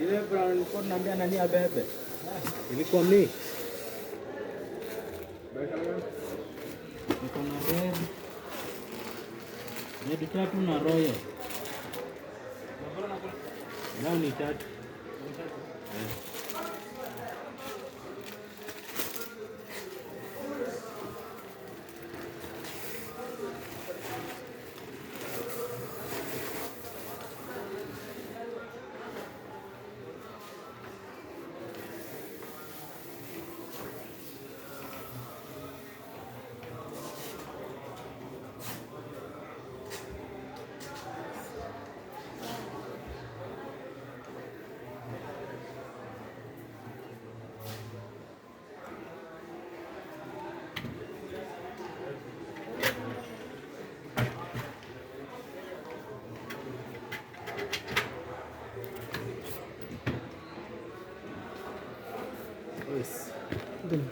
Ile brown nilikuwa naambia nani abebe. Ilikuwa mimi. Niko na red tatu na royal. Leo ni tatu. Yes. Good.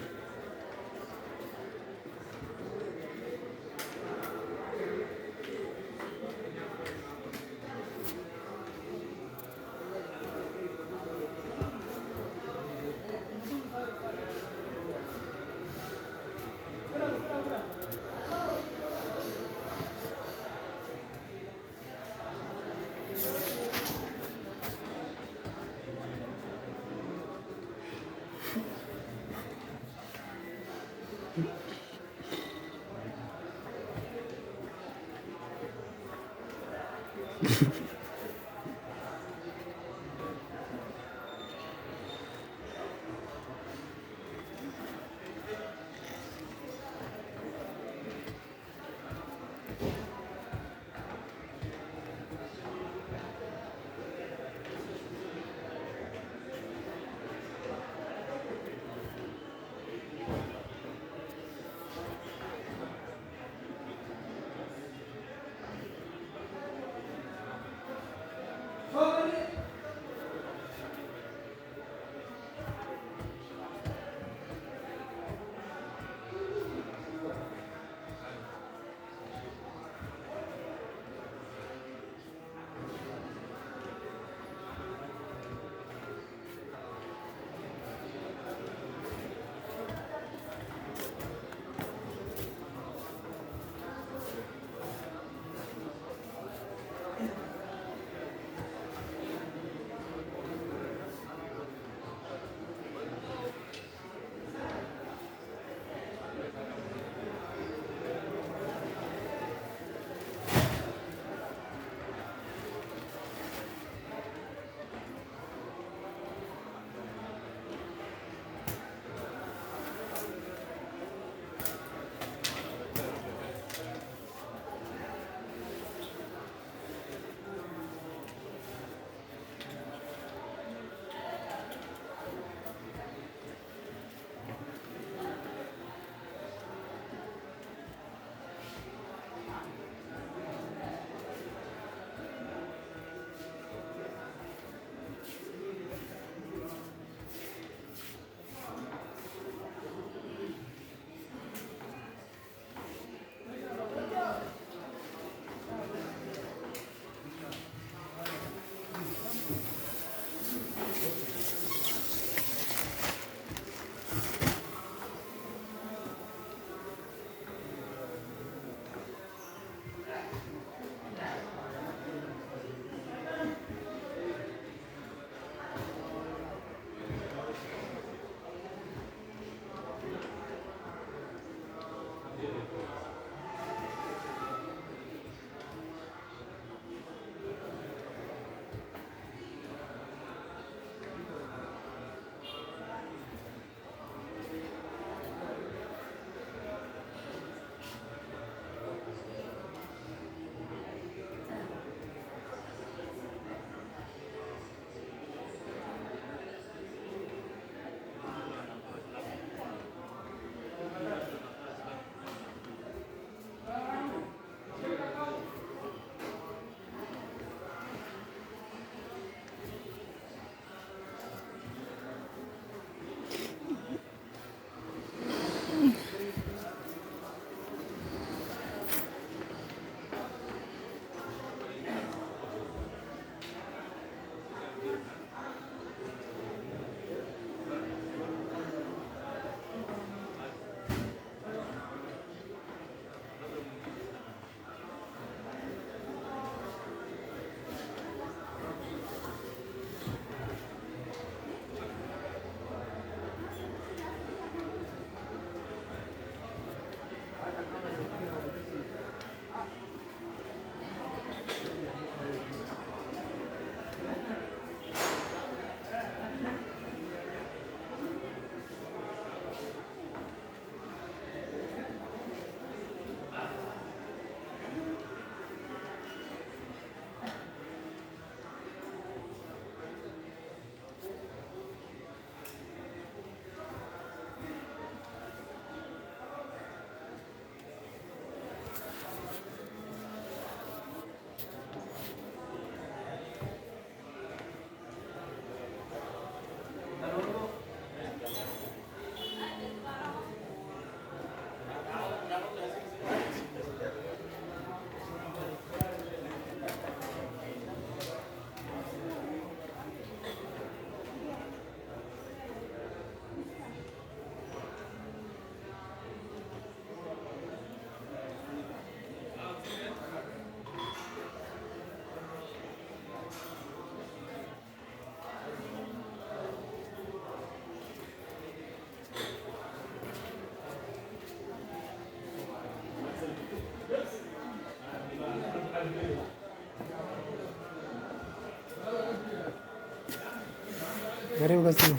Karibu kasema.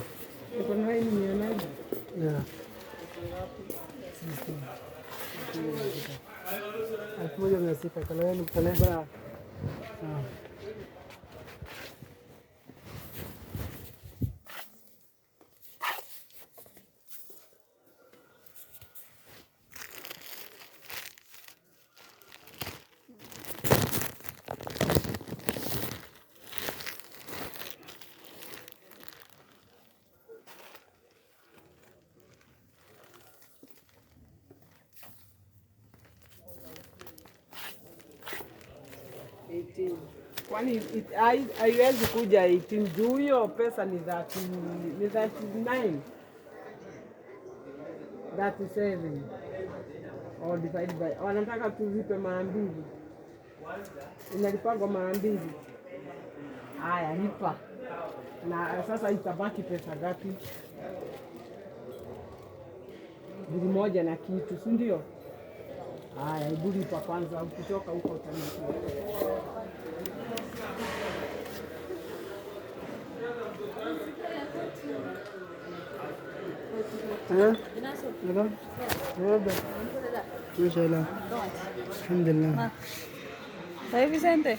Iko na hii ni nani? Yeah. 1600 kalau yang pale bara. Kwani haiwezi kuja 18 juu hiyo pesa ni 39 37 or divide by, wanataka tulipe mara mbili, inalipagwa mara mbili. Haya, lipa na sasa itabaki pesa gapi? 1,000 na kitu, si ndio? Haya, hebu lipa kwanza, ukitoka huko utanipa. Hello. Mashallah. Alhamdulillah. Saya Vicente.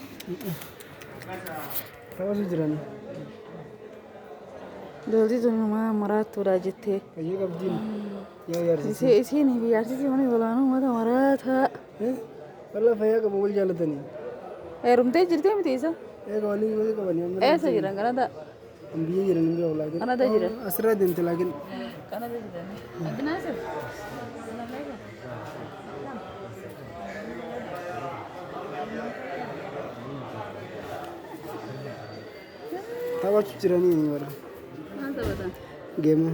Tahu sejurani. Joldi तो मैं मरा तो राजते ये कब दिन या यार इसी नहीं भी यार इसी मैंने बोला ना मैं तो मरा था वल्ला भैया का मोबाइल चलता नहीं रूम ते जिरते में तेज़ा एक वाली मुझे कब नहीं ऐसा जिरंग करना था हम भी जिरंग भी बोला कि करना था जिरंग असरा दिन तो लेकिन करना था जिरंग अगना से tahu sejurani ini baru हाँ तो बता game